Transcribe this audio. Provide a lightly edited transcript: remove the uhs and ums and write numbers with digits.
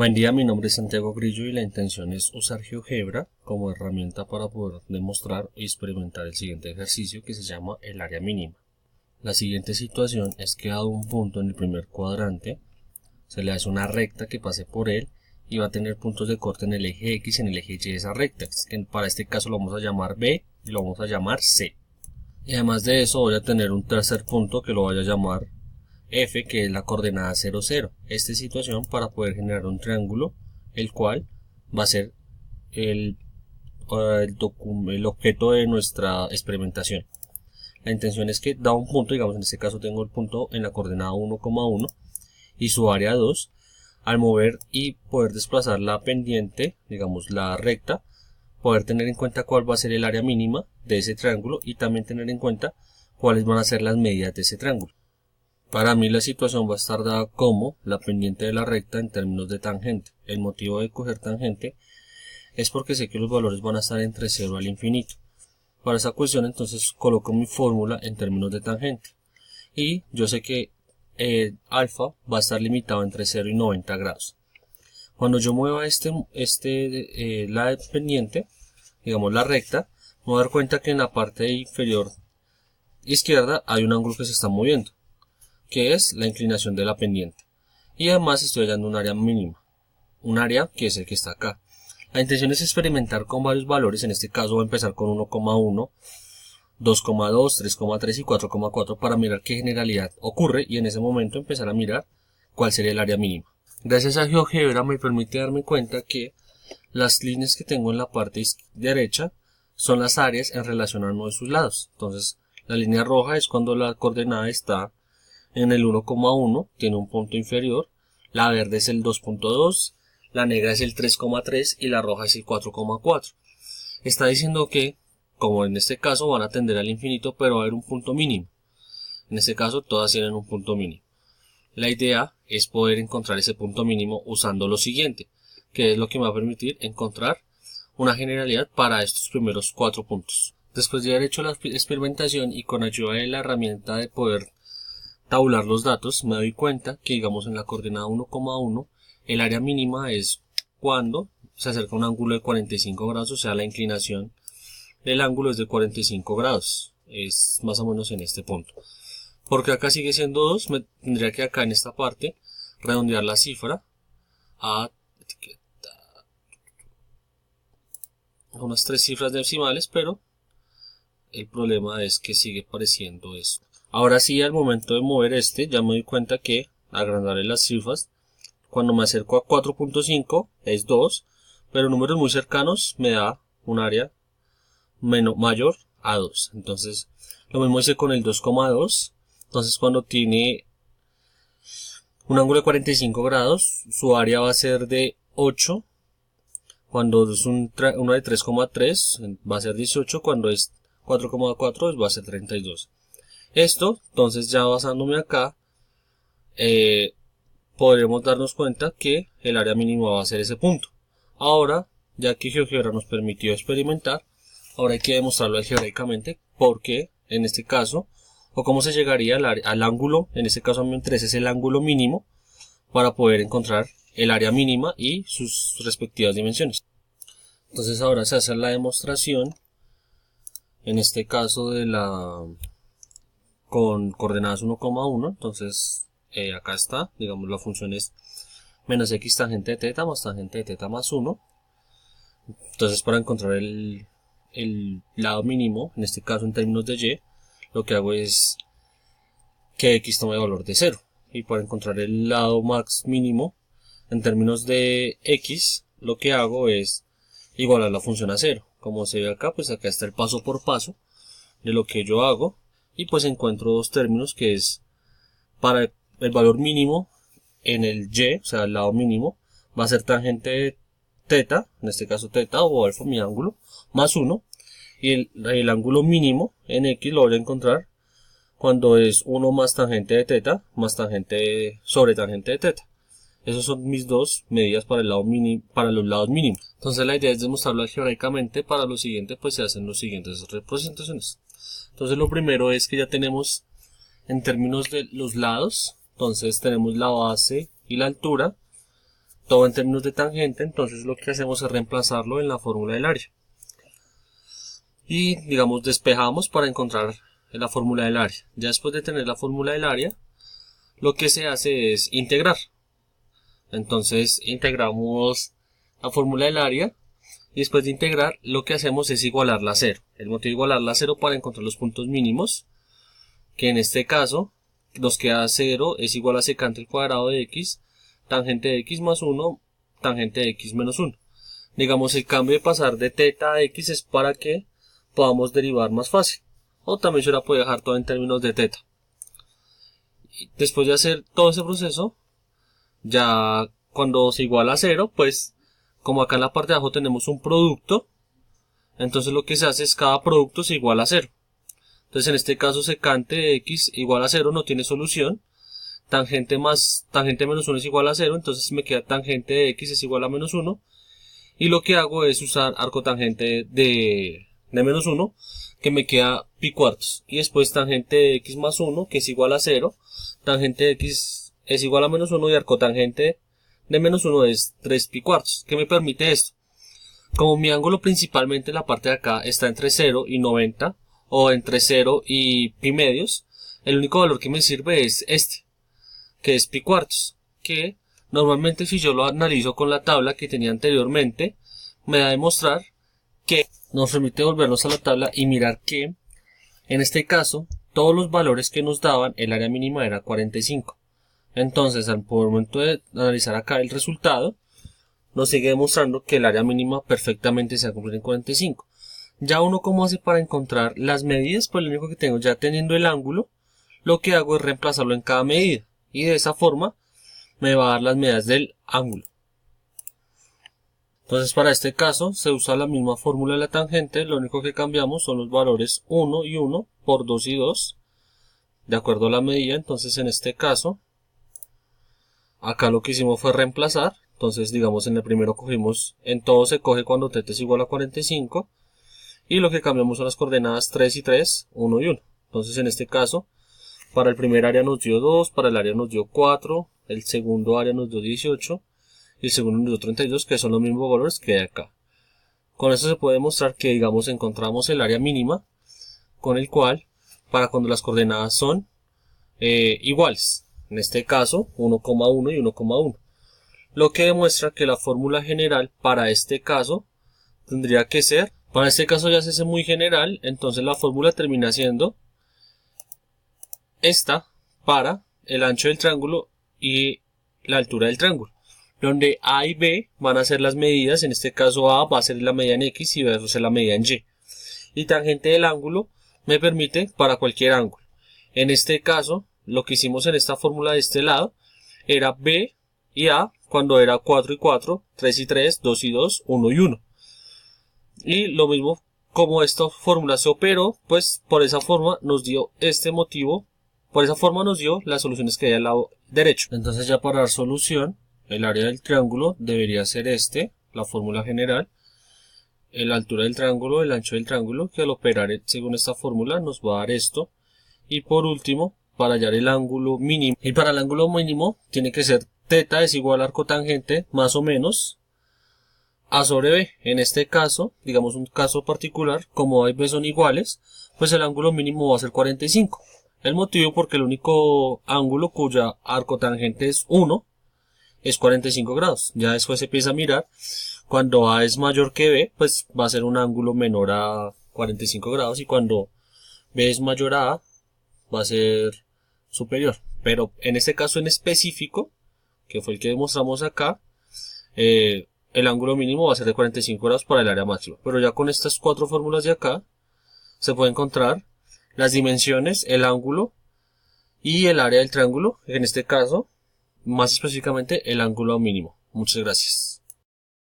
Buen día, mi nombre es Santiago Grillo y la intención es usar GeoGebra como herramienta para poder demostrar y experimentar el siguiente ejercicio que se llama el área mínima. La siguiente situación es que dado un punto en el primer cuadrante, se le hace una recta que pase por él y va a tener puntos de corte en el eje X y en el eje Y de esa recta. Para este caso lo vamos a llamar B y lo vamos a llamar C. Y además de eso voy a tener un tercer punto que lo voy a llamar F, que es la coordenada 0, 0. Esta situación para poder generar un triángulo, el cual va a ser el objeto de nuestra experimentación. La intención es que da un punto, digamos en este caso tengo el punto en la coordenada 1,1 y su área 2. Al mover y poder desplazar la pendiente, digamos la recta, poder tener en cuenta cuál va a ser el área mínima de ese triángulo y también tener en cuenta cuáles van a ser las medidas de ese triángulo. Para mí la situación va a estar dada como la pendiente de la recta en términos de tangente. El motivo de coger tangente es porque sé que los valores van a estar entre 0 al infinito. Para esa cuestión entonces coloco mi fórmula en términos de tangente. Y yo sé que alfa va a estar limitado entre 0 y 90 grados. Cuando yo mueva la pendiente, digamos la recta, me voy a dar cuenta que en la parte inferior izquierda hay un ángulo que se está moviendo, que es la inclinación de la pendiente. Y además estoy hallando un área mínima, un área que es el que está acá. La intención es experimentar con varios valores, en este caso voy a empezar con 1,1, 2,2, 3,3 y 4,4 para mirar qué generalidad ocurre y en ese momento empezar a mirar cuál sería el área mínima. Gracias a GeoGebra me permite darme cuenta que las líneas que tengo en la parte derecha son las áreas en relación a uno de sus lados. Entonces la línea roja es cuando la coordenada está en el 1,1, tiene un punto inferior, la verde es el 2,2, la negra es el 3,3 y la roja es el 4,4. Está diciendo que, como en este caso, van a tender al infinito, pero va a haber un punto mínimo. En este caso, todas tienen un punto mínimo. La idea es poder encontrar ese punto mínimo usando lo siguiente, que es lo que me va a permitir encontrar una generalidad para estos primeros 4 puntos. Después de haber hecho la experimentación y con ayuda de la herramienta de poder tabular los datos, me doy cuenta que digamos en la coordenada 1,1 el área mínima es cuando se acerca un ángulo de 45 grados, o sea la inclinación del ángulo es de 45 grados, es más o menos en este punto. Porque acá sigue siendo 2, me tendría que acá en esta parte redondear la cifra a unas 3 cifras decimales, pero el problema es que sigue pareciendo esto. Ahora sí, al momento de mover ya me doy cuenta que agrandaré las cifras. Cuando me acerco a 4,5 es 2, pero números muy cercanos me da un área mayor a 2. Entonces, lo mismo hice con el 2,2. Entonces, cuando tiene un ángulo de 45 grados, su área va a ser de 8. Cuando es uno de 3,3 va a ser 18. Cuando es 4,4 va a ser 32. Esto, entonces ya basándome acá, podremos darnos cuenta que el área mínima va a ser ese punto. Ahora, ya que GeoGebra nos permitió experimentar, ahora hay que demostrarlo algebraicamente porque en este caso, o cómo se llegaría al ángulo, en este caso a mi interés es el ángulo mínimo, para poder encontrar el área mínima y sus respectivas dimensiones. Entonces ahora se hace la demostración, en este caso con coordenadas 1,1, entonces acá está, digamos la función es menos x tangente de teta más tangente de teta más 1. Entonces para encontrar el lado mínimo, en este caso en términos de y, lo que hago es que x tome el valor de 0. Y para encontrar el lado max mínimo, en términos de x, lo que hago es igualar la función a 0. Como se ve acá, pues acá está el paso por paso de lo que yo hago. Y pues encuentro dos términos que es para el valor mínimo en el y, o sea el lado mínimo, va a ser tangente de teta, en este caso teta o alfa, mi ángulo, más 1. Y el ángulo mínimo en x lo voy a encontrar cuando es 1 más tangente de teta más tangente sobre tangente de teta. Esas son mis dos medidas para los lados mínimos. Entonces la idea es demostrarlo algebraicamente. Para lo siguiente pues se hacen las siguientes representaciones. Entonces lo primero es que ya tenemos en términos de los lados, entonces tenemos la base y la altura. todo en términos de tangente, entonces lo que hacemos es reemplazarlo en la fórmula del área. Y digamos despejamos para encontrar la fórmula del área. Ya después de tener la fórmula del área, lo que se hace es integrar. Entonces integramos la fórmula del área y después de integrar lo que hacemos es igualarla a 0. El motivo de igualarla a 0 para encontrar los puntos mínimos, que en este caso nos queda 0 es igual a secante al cuadrado de x, tangente de x más 1, tangente de x menos 1. Digamos, el cambio de pasar de teta a x es para que podamos derivar más fácil. O también se la puede dejar todo en términos de teta. Después de hacer todo ese proceso, ya cuando se iguala a 0, pues como acá en la parte de abajo tenemos un producto, entonces lo que se hace es cada producto se iguala a 0. Entonces en este caso secante de x igual a 0 no tiene solución. Tangente menos 1 es igual a 0, entonces me queda tangente de x es igual a menos 1. Y lo que hago es usar arco tangente de menos 1, que me queda pi cuartos. Y después tangente de x más 1, que es igual a 0. Tangente de x es igual a menos 1 y arco tangente de menos 1 es 3 pi cuartos. ¿Qué me permite esto? Como mi ángulo principalmente en la parte de acá está entre 0 y 90, o entre 0 y pi medios, el único valor que me sirve es este, que es pi cuartos, que normalmente si yo lo analizo con la tabla que tenía anteriormente, me da a demostrar que nos permite volvernos a la tabla y mirar que, en este caso, todos los valores que nos daban, el área mínima era 45. Entonces, al momento de analizar acá el resultado, nos sigue demostrando que el área mínima perfectamente se va a cumplir en 45. Ya uno cómo hace para encontrar las medidas, pues lo único que tengo, ya teniendo el ángulo, lo que hago es reemplazarlo en cada medida. Y de esa forma me va a dar las medidas del ángulo. Entonces para este caso se usa la misma fórmula de la tangente, lo único que cambiamos son los valores 1 y 1 por 2 y 2, de acuerdo a la medida. Entonces en este caso, acá lo que hicimos fue reemplazar. Entonces digamos en el primero cogimos, en todo se coge cuando θ es igual a 45, y lo que cambiamos son las coordenadas 3 y 3, 1 y 1. Entonces en este caso, para el primer área nos dio 2, para el área nos dio 4, el segundo área nos dio 18, y el segundo nos dio 32, que son los mismos valores que hay acá. Con esto se puede demostrar que, digamos, encontramos el área mínima, con el cual, para cuando las coordenadas son iguales, en este caso 1,1 y 1,1. Lo que demuestra que la fórmula general para este caso tendría que ser, para este caso ya se hace muy general, entonces la fórmula termina siendo esta para el ancho del triángulo y la altura del triángulo, donde A y B van a ser las medidas. En este caso A va a ser la medida en X y B va a ser la medida en Y. Y tangente del ángulo me permite para cualquier ángulo. En este caso, lo que hicimos en esta fórmula de este lado era B y A cuando era 4 y 4, 3 y 3, 2 y 2, 1 y 1. Y lo mismo, como esta fórmula se operó, pues por esa forma nos dio este motivo, por esa forma nos dio las soluciones que hay al lado derecho. Entonces ya para dar solución, el área del triángulo debería ser la fórmula general, la altura del triángulo, el ancho del triángulo, que al operar según esta fórmula nos va a dar esto. Y por último, para hallar el ángulo mínimo, y para el ángulo mínimo tiene que ser θ es igual a arco tangente más o menos A sobre B. En este caso, digamos un caso particular, como A y B son iguales, pues el ángulo mínimo va a ser 45. El motivo porque el único ángulo cuya arco tangente es 1 es 45 grados. Ya después se empieza a mirar, cuando A es mayor que B, pues va a ser un ángulo menor a 45 grados, y cuando B es mayor a A, va a ser superior. Pero en este caso en específico, que fue el que demostramos acá, el ángulo mínimo va a ser de 45 grados para el área máxima. Pero ya con estas cuatro fórmulas de acá, se puede encontrar las dimensiones, el ángulo y el área del triángulo, en este caso, más específicamente el ángulo mínimo. Muchas gracias.